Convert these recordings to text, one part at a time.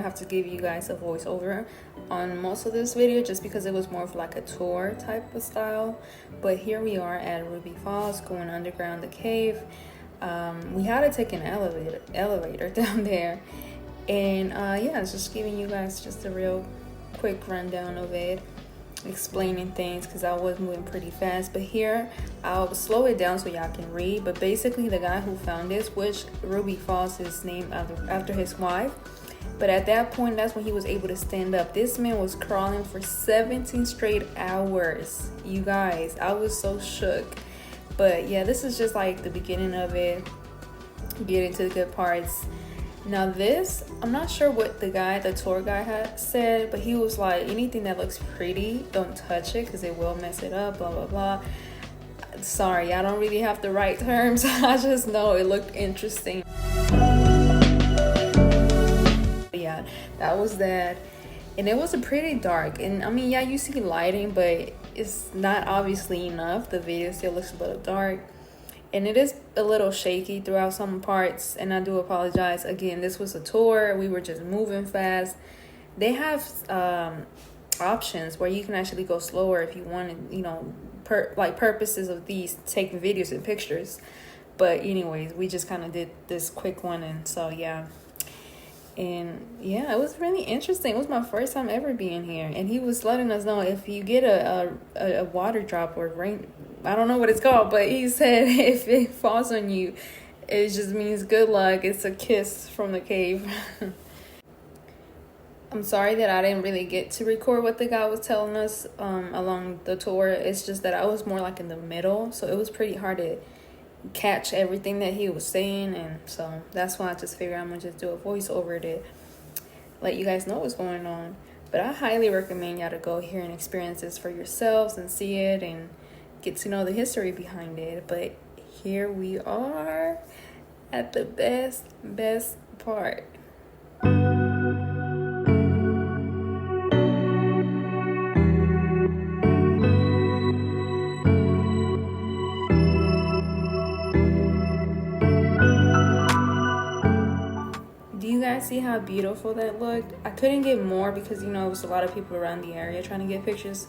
have to give you guys a voiceover on most of this video just because it was more of like a tour type of style. But here we are at Ruby Falls, going underground the cave. We had to take an elevator down there, and yeah, it's just giving you guys just a real quick rundown of it, explaining things because I was moving pretty fast. But here I'll slow it down so y'all can read. But basically the guy who found this, which Ruby Falls is named after his wife, but at that point that's when he was able to stand up. This man was crawling for 17 straight hours, you guys. I was so shook. But yeah, this is just like the beginning of it, getting to the good parts. Now this, I'm not sure what the tour guy had said, but he was like, anything that looks pretty, don't touch it because it will mess it up, blah, blah, blah. Sorry, I don't really have the right terms. I just know it looked interesting. But yeah, that was that. And it was a pretty dark. And I mean, yeah, you see lighting, but it's not obviously enough. The video still looks a little dark. And it is a little shaky throughout some parts, and I do apologize. Again, this was a tour. We were just moving fast. They have options where you can actually go slower if you wanted, you know, purposes of these, taking videos and pictures. But anyways, we just kind of did this quick one, and so yeah. And yeah, it was really interesting. It was my first time ever being here, and he was letting us know if you get a water drop or rain, I don't know what it's called, but he said if it falls on you, it just means good luck. It's a kiss from the cave. I'm sorry that I didn't really get to record what the guy was telling us along the tour. It's just that I was more like in the middle, so it was pretty hard to catch everything that he was saying, and so that's why I just figured I'm gonna just do a voiceover to let you guys know what's going on. But I highly recommend y'all to go here and experience this for yourselves and see it and get to know the history behind it. But here we are at the best part. See how beautiful that looked? I couldn't get more because, you know, it was a lot of people around the area trying to get pictures,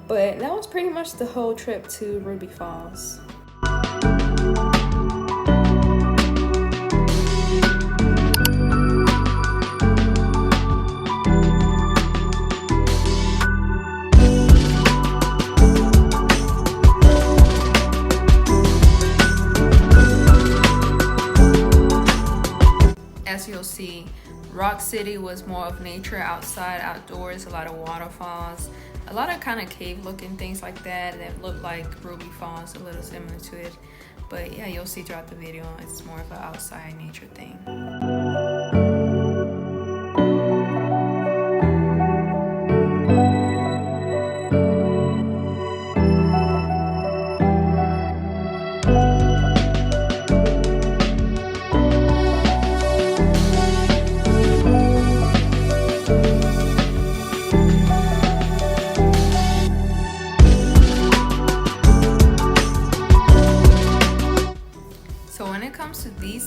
but that was pretty much the whole trip to Ruby Falls. As you'll see, Rock City was more of nature, outside, outdoors, a lot of waterfalls, a lot of kind of cave looking things like that look like Ruby Falls, a little similar to it. But yeah, you'll see throughout the video, it's more of an outside nature thing.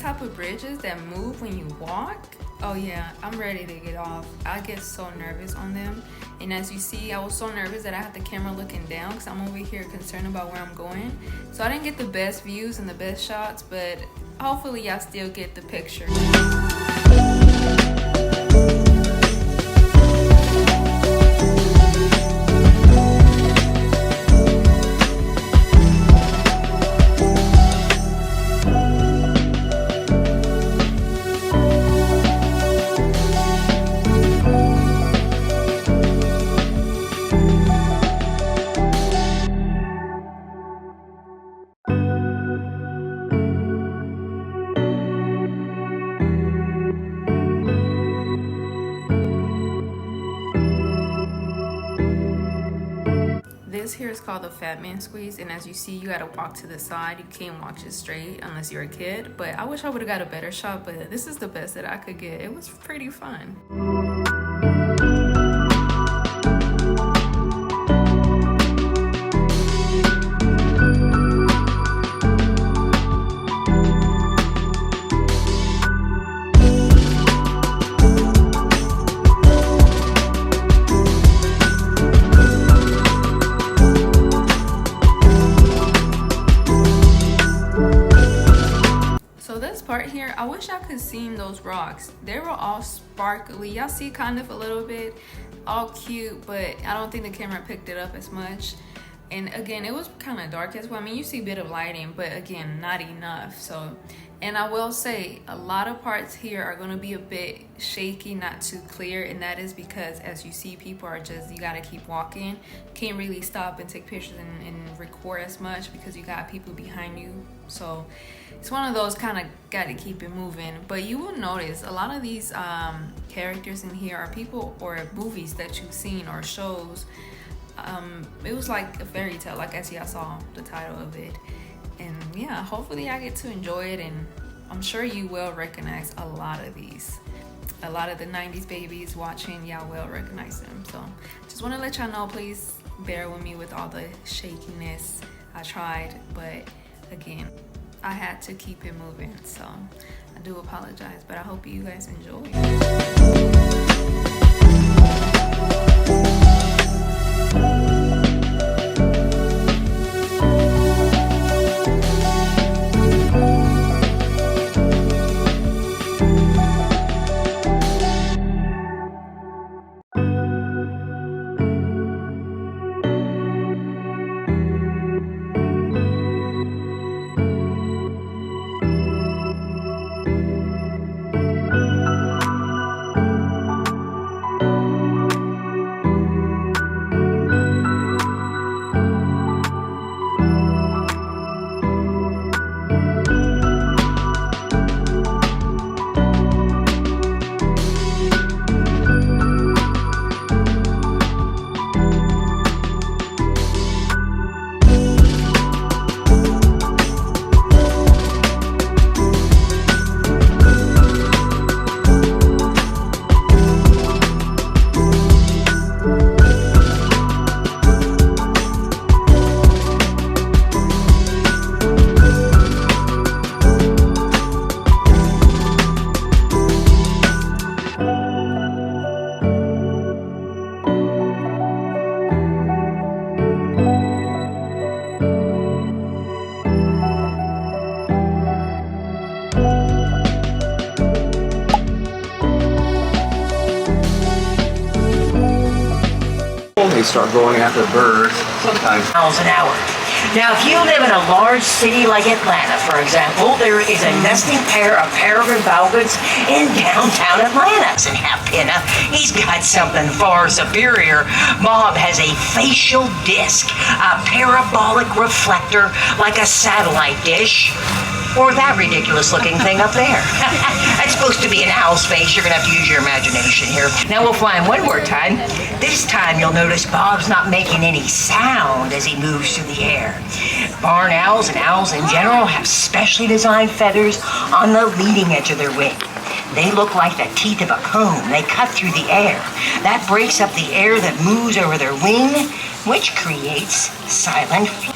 Type of bridges that move when you walk, oh yeah, I'm ready to get off. I get so nervous on them, and as you see, I was so nervous that I had the camera looking down because I'm over here concerned about where I'm going, so I didn't get the best views and the best shots, but hopefully y'all still get the picture. This here is called the Fat Man Squeeze, and as you see, you gotta walk to the side. You can't walk just straight unless you're a kid, but I wish I would have got a better shot, but this is the best that I could get. It was pretty fun. part here, I wish I could see those rocks. They were all sparkly. Y'all see kind of a little bit, all cute, but I don't think the camera picked it up as much. And again, it was kind of dark as well. I mean, you see a bit of lighting, but again, not enough. So, and I will say a lot of parts here are going to be a bit shaky, not too clear, and that is because, as you see, people are just, you got to keep walking. Can't really stop and take pictures and record as much because you got people behind you. So it's one of those kind of got to keep it moving. But you will notice a lot of these characters in here are people or movies that you've seen or shows. It was like a fairy tale, like as y'all saw the title of it. And yeah, hopefully I get to enjoy it, and I'm sure you will recognize a lot of these. A lot of the 90s babies watching, y'all will recognize them. So just want to let y'all know, please bear with me with all the shakiness. I tried, but again, I had to keep it moving. So I do apologize, but I hope you guys enjoy. They start going after birds, sometimes miles an hour. Now, if you live in a large city like Atlanta, for example, there is a nesting pair of peregrine falcons in downtown Atlanta. And Hapina, he's got something far superior. Bob has a facial disc, a parabolic reflector like a satellite dish. Or that ridiculous-looking thing up there. That's supposed to be an owl's face. You're going to have to use your imagination here. Now we'll fly him one more time. This time you'll notice Bob's not making any sound as he moves through the air. Barn owls and owls in general have specially designed feathers on the leading edge of their wing. They look like the teeth of a comb. They cut through the air. That breaks up the air that moves over their wing, which creates silent flight.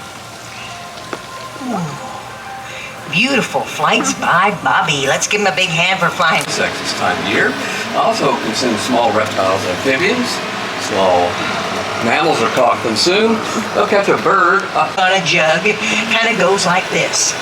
Beautiful flights by Bobby. Let's give him a big hand for flying. insects this time of year. Also consume small reptiles and amphibians. Small mammals are caught, consumed. They'll catch a bird On a jug, it kind of goes like this.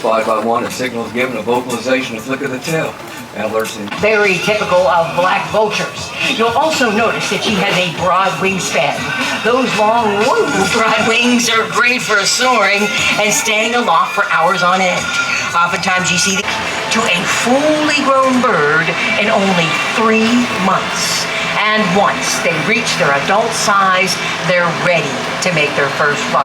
spied by one, and signals given a vocalization, a flick of the tail. Antlers and Very typical of black vultures. You'll also notice that she has a broad wingspan. Those long, broad wings are great for soaring and staying aloft for hours on end. Oftentimes you see to a fully grown bird in only 3 months. And once they reach their adult size, they're ready to make their first flight.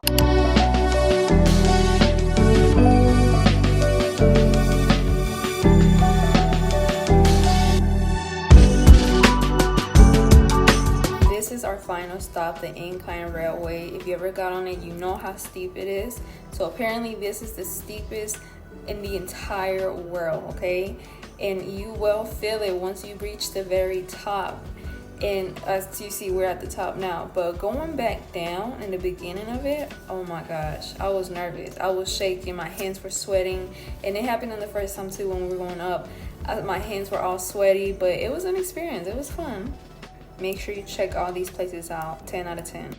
Our final stop, the Incline Railway. If you ever got on it, you know how steep it is. So apparently this is the steepest in the entire world, okay? And you will feel it once you reach the very top. And as you see, we're at the top now, but going back down in the beginning of it, oh my gosh, I was nervous. I was shaking, my hands were sweating, and it happened on the first time too when we were going up. My hands were all sweaty, but it was an experience. It was fun. Make sure you check all these places out. 10 out of 10.